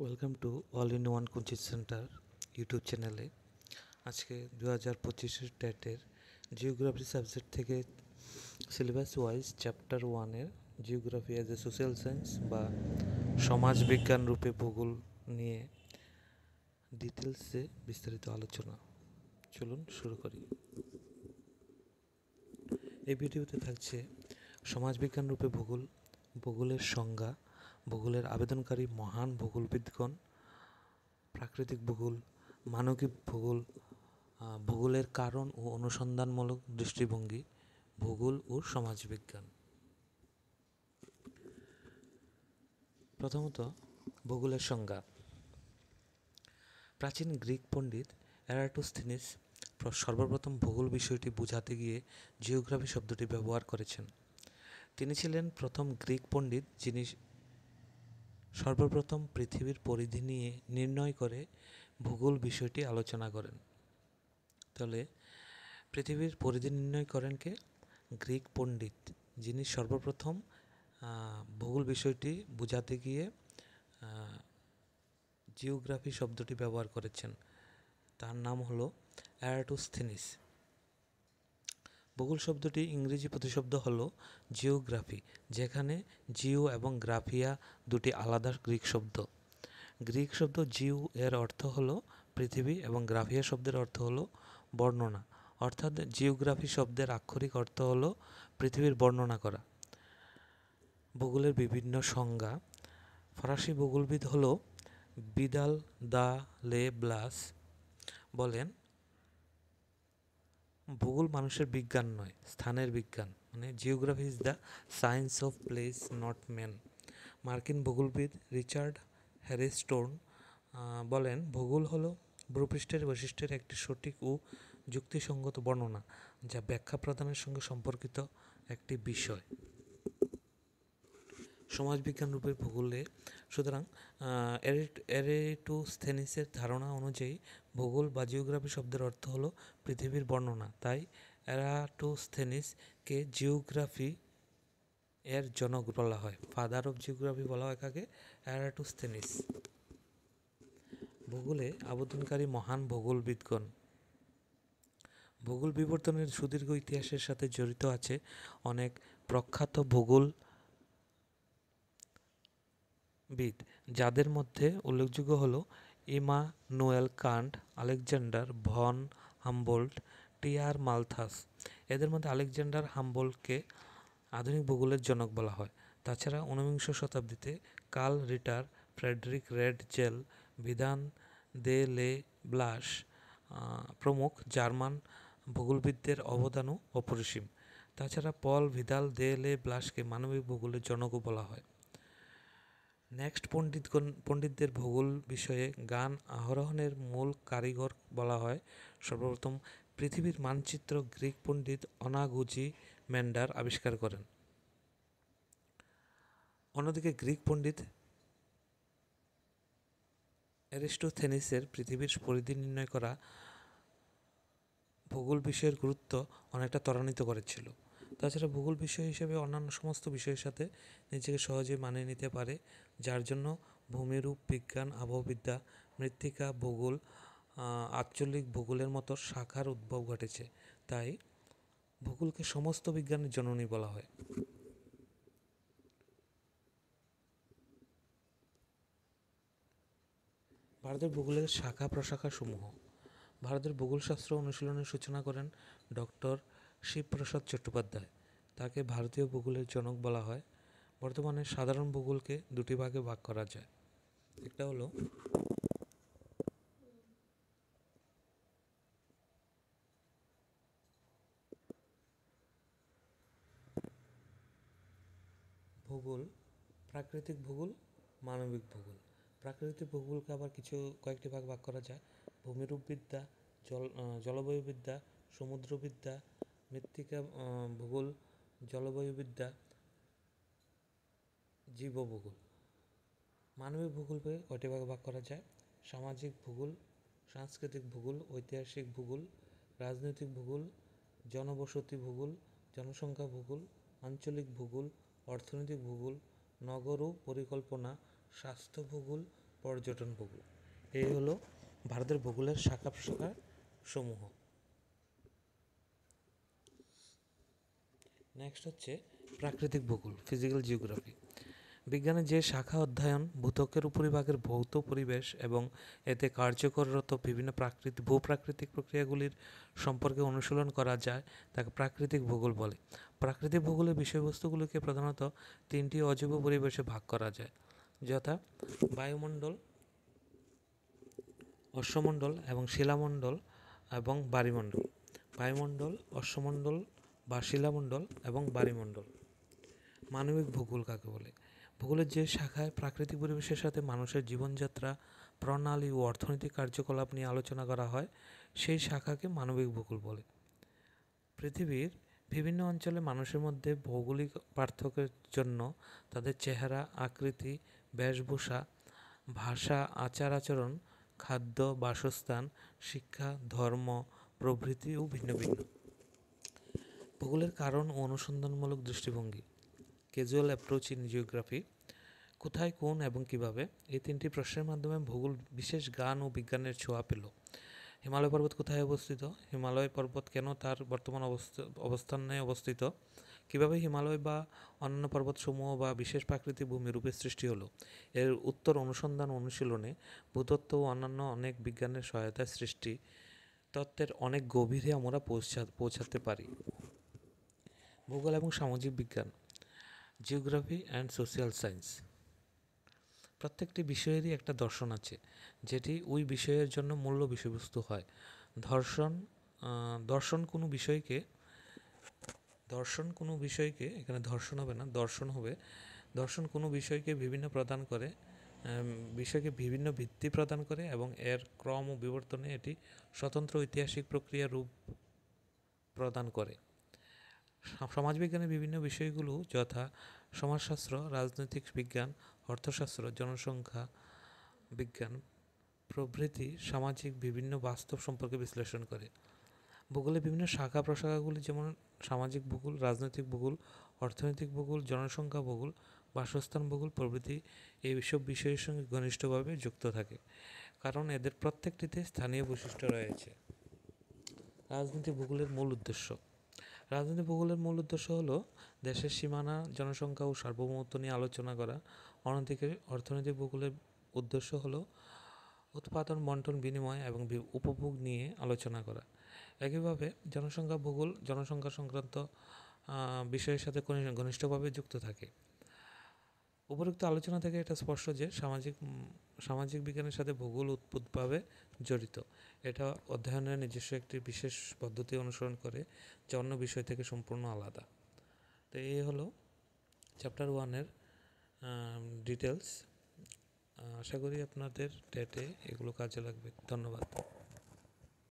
Welcome to all in one coaching centre YouTube চ্যানেলে। আজকে 2025 টেটের জিওগ্রাফি সাবজেক্ট থেকে সিলেবাস ওয়াইজ চ্যাপ্টার 1-এর geography as a social science বা সমাজ বিজ্ঞান রূপে ভূগোল নিয়ে ডিটেলসে বিস্তারিত আলোচনা। চলুন শুরু করি। এই ভিডিওতে থাকছে সমাজবিজ্ঞান রূপে ভূগোল, ভূগোলের সংজ্ঞা, ভূগোলের আবেদনকারী মহান ভূগোলবিদগণ, প্রাকৃতিক ভূগোল, মানবিক ভূগোল, ভূগোলের কারণ ও অনুসন্ধানমূলক দৃষ্টিভঙ্গি, ভূগোল ও সমাজবিজ্ঞান। প্রথমত ভূগোলের সংজ্ঞা। প্রাচীন গ্রিক পণ্ডিত এরাটোস্থিনিস সর্বপ্রথম ভূগোল বিষয়টি বোঝাতে গিয়ে জিওগ্রাফি শব্দটি ব্যবহার করেছেন। তিনি ছিলেন প্রথম গ্রিক পণ্ডিত যিনি সর্বপ্রথম পৃথিবীর পরিধি নিয়ে নির্ণয় করে ভূগোল বিষয়টি আলোচনা করেন। তাহলে পৃথিবীর পরিধি নির্ণয় করেন কে? গ্রিক পণ্ডিত, যিনি সর্বপ্রথম ভূগোল বিষয়টি বোঝাতে গিয়ে জিওগ্রাফি শব্দটি ব্যবহার করেছেন। তার নাম হলো এরাটোস্থিনিস। ভূগোল শব্দটি ইংরেজি প্রতিশব্দ হলো জিওগ্রাফি, যেখানে জিও এবং গ্রাফিয়া দুটি আলাদা গ্রিক শব্দ। গ্রিক শব্দ জিও এর অর্থ হলো পৃথিবী এবং গ্রাফিয়া শব্দের অর্থ হলো বর্ণনা, অর্থাৎ জিওগ্রাফি শব্দের আক্ষরিক অর্থ হলো পৃথিবীর বর্ণনা করা। ভূগোলের বিভিন্ন সংজ্ঞা। ফরাসি ভূগোলবিদ হলো বিদাল দা লে ব্লাস বলেন, ভূগোল মানুষের বিজ্ঞান নয়, স্থানের বিজ্ঞান, মানে geography is the science of place not man. মার্কিন ভূগোলবিদ রিচার্ড হ্যারিস্টোন বলেন, ভূগোল হলো ভূপৃষ্ঠের বৈশিষ্ট্যের একটি সঠিক ও যুক্তিসঙ্গত বর্ণনা, যা ব্যাখ্যা প্রদানের সঙ্গে সম্পর্কিত একটি বিষয়। সমাজবিজ্ঞান রূপে ভূগোলে, সুতরাং এরাটোস্থেনিসের ধারণা অনুযায়ী ভূগোল বা জিওগ্রাফি শব্দের অর্থ হলো পৃথিবীর বর্ণনা। তাই এরাটোস্থেনিসকে জিওগ্রাফি এর জনক বলা হয়। ফাদার অফ জিওগ্রাফি বলা হয় কাকে? এরাটোস্থেনিস। ভূগোলে আবেদনকারী মহান ভূগোলবিদগণ। ভূগোল বিবর্তনের সুদীর্ঘ ইতিহাসের সাথে জড়িত আছে অনেক প্রখ্যাত ভূগোলবিদ, যাদের মধ্যে উল্লেখযোগ্য হলো Immanuel Kant, Alexander von Humboldt, T R. Malthus. এদের মধ্যে আলেকজান্ডার হাম্বোল্টকে আধুনিক ভূগোলের জনক বলা হয়। তাছাড়া ঊনবিংশ শতাব্দীতে কার্ল রিটার, ফ্রেডরিক রেডজেল, ভিদান দে লে ব্লাস প্রমুখ জার্মান ভূগোলবিদদের অবদানও অপরিসীম। তাছাড়া পল ভিদাল দে লে ব্লাসকে মানবিক ভূগোলের জনকও বলা হয়। নেক্সট পণ্ডিতদের ভূগোল বিষয়ে জ্ঞান আহরণের মূল কারিগর বলা হয়। সর্বপ্রথম পৃথিবীর মানচিত্র গ্রিক পণ্ডিত অনাগুজিমেন্ডার আবিষ্কার করেন। অন্যদিকে গ্রিক পণ্ডিত এরিস্টোথেনিসের পৃথিবীর পরিধি নির্ণয় করা ভূগোল বিষয়ের গুরুত্ব অনেকটা ত্বরান্বিত করেছিল। তাছাড়া ভূগোল বিষয় হিসেবে অন্যান্য সমস্ত বিষয়ের সাথে নিজেকে সহজে মানিয়ে নিতে পারে, যার জন্য ভূমিরূপ বিজ্ঞান, আবহবিদ্যা, মৃত্তিকা ভূগোল, আঞ্চলিক ভূগোলের মতো শাখার উদ্ভব ঘটেছে। তাই ভূগোলকে সমস্ত বিজ্ঞানের জননী বলা হয়। ভারতের ভূগোলের শাখা প্রশাখা সমূহ। ভারতের ভূগোলশাস্ত্র অনুশীলনের সূচনা করেন ডক্টর শিবপ্রসাদ চট্টোপাধ্যায়। তাকে ভারতীয় ভূগোলের জনক বলা হয়। বর্তমানে সাধারণ ভূগোলকে দুটি ভাগে ভাগ করা যায়। একটা হলো ভূগোল, প্রাকৃতিক ভূগোল, মানবিক ভূগোল। প্রাকৃতিক ভূগোলকে আবার কয়েকটি ভাগ করা যায়। ভূমিরূপবিদ্যা, জলবায়ুবিদ্যা, সমুদ্রবিদ্যা, মৃত্তিকা ভূগোল, জলবায়ুবিদ্যা, জীবভূগোল। মানবিক ভূগোলকে কয়টি ভাগে ভাগ করা যায়? সামাজিক ভূগোল, সাংস্কৃতিক ভূগোল, ঐতিহাসিক ভূগোল, রাজনৈতিক ভূগোল, জনবসতি ভূগোল, জনসংখ্যা ভূগোল, আঞ্চলিক ভূগোল, অর্থনৈতিক ভূগোল, নগর ও পরিকল্পনা, স্বাস্থ্য ভূগোল, পর্যটন ভূগোল। এই হলো ভারতের ভূগোলের শাখা প্রশাখা সমূহ। নেক্সট হচ্ছে প্রাকৃতিক ভূগোল, ফিজিক্যাল জিওগ্রাফি। বিজ্ঞানের যে শাখা অধ্যয়ন ভূত্বকের উপরিভাগের ভৌত পরিবেশ এবং এতে কার্যকররত বিভিন্ন ভূপ্রাকৃতিক প্রক্রিয়াগুলির সম্পর্কে অনুশীলন করা যায় তাকে প্রাকৃতিক ভূগোল বলে। প্রাকৃতিক ভূগোলের বিষয়বস্তুগুলিকে প্রধানত তিনটি অজৈব পরিবেশে ভাগ করা যায়, যথা বায়ুমণ্ডল, অশ্বমণ্ডল এবং শিলামণ্ডল এবং বায়ুমণ্ডল। বায়ুমণ্ডল, অশ্বমণ্ডল বা শিলামণ্ডল এবং বায়ুমণ্ডল। মানবিক ভূগোল কাকে বলে? ভূগোলের যে শাখায় প্রাকৃতিক পরিবেশের সাথে মানুষের জীবনযাত্রা, প্রণালী ও অর্থনৈতিক কার্যকলাপ নিয়ে আলোচনা করা হয় সেই শাখাকে মানবিক ভূগোল বলে। পৃথিবীর বিভিন্ন অঞ্চলে মানুষের মধ্যে ভৌগোলিক পার্থক্যের জন্য তাদের চেহারা, আকৃতি, বেশভূষা, ভাষা, আচার আচরণ, খাদ্য, বাসস্থান, শিক্ষা, ধর্ম প্রভৃতিও ভিন্ন ভিন্ন। ভূগোলের কারণ ও অনুসন্ধানমূলক দৃষ্টিভঙ্গি, ক্যাজুয়াল অ্যাপ্রোচ ইন জিওগ্রাফি। কোথায়, কোন এবং কিভাবে, এই তিনটি প্রশ্নের মাধ্যমে ভূগোল বিশেষ জ্ঞান ও বিজ্ঞানের ছোঁয়া পেল। হিমালয় পর্বত কোথায় অবস্থিত? হিমালয় পর্বত কেন তার বর্তমান অবস্থানে অবস্থিত? কিভাবে হিমালয় বা অন্যান্য পর্বতসমূহ বা বিশেষ প্রাকৃতিক ভূমিরূপে সৃষ্টি হলো? এর উত্তর অনুসন্ধান অনুশীলনে ভূতত্ত্ব ও অন্যান্য অনেক বিজ্ঞানের সহায়তায় সৃষ্টি তত্ত্বের অনেক গভীরে আমরা পৌঁছাতে পারি। ভূগোল এবং সামাজিক বিজ্ঞান, জিওগ্রাফি অ্যান্ড সোশ্যাল সায়েন্স। প্রত্যেকটি বিষয়েরই একটা দর্শন আছে, যেটি ওই বিষয়ের জন্য মূল্য বিষয়বস্তু হয়। দর্শন কোনো বিষয়কে এখানে দর্শন হবে না, দর্শন হবে। দর্শন কোনো বিষয়কে বিভিন্ন ভিত্তি প্রদান করে এবং এর ক্রম ও বিবর্তনে এটি স্বতন্ত্র ঐতিহাসিক প্রক্রিয়া রূপ প্রদান করে। সমাজবিজ্ঞানের বিভিন্ন বিষয়গুলো যথা সমাজশাস্ত্র, রাজনৈতিক বিজ্ঞান, অর্থশাস্ত্র, জনসংখ্যা বিজ্ঞান প্রভৃতি সামাজিক বিভিন্ন বাস্তব সম্পর্কে বিশ্লেষণ করে। ভূগোলের বিভিন্ন শাখা প্রশাখাগুলি যেমন সামাজিক ভূগোল, রাজনৈতিক ভূগোল, অর্থনৈতিক ভূগোল, জনসংখ্যা ভূগোল, বাসস্থান ভূগোল প্রভৃতি এইসব বিষয়ের সঙ্গে ঘনিষ্ঠভাবে যুক্ত থাকে, কারণ এদের প্রত্যেকটিতে স্থানীয় বৈশিষ্ট্য রয়েছে। রাজনৈতিক ভূগোলের মূল উদ্দেশ্য। রাজনৈতিক ভূগোলের মূল উদ্দেশ্য হলো দেশের সীমানা, জনসংখ্যা ও সার্বভৌমত্ব নিয়ে আলোচনা করা। অন্যদিকে অর্থনৈতিক ভূগোলের উদ্দেশ্য হলো উৎপাদন, বন্টন, বিনিময় এবং উপভোগ নিয়ে আলোচনা করা। একইভাবে জনসংখ্যা ভূগোল জনসংখ্যা সংক্রান্ত বিষয়ের সাথে ঘনিষ্ঠভাবে যুক্ত থাকে। উপরোক্ত আলোচনা থেকে এটা স্পষ্ট যে সামাজিক বিজ্ঞানের সাথে ভূগোল উৎপূতভাবে জড়িত। এটা অধ্যয়নের নিজস্ব একটি বিশেষ পদ্ধতি অনুসরণ করে, যা অন্য বিষয় থেকে সম্পূর্ণ আলাদা। তো এই হলো চ্যাপ্টার 1-এর ডিটেলস। আশা করি আপনাদের টেটে এগুলো কাজে লাগবে। ধন্যবাদ।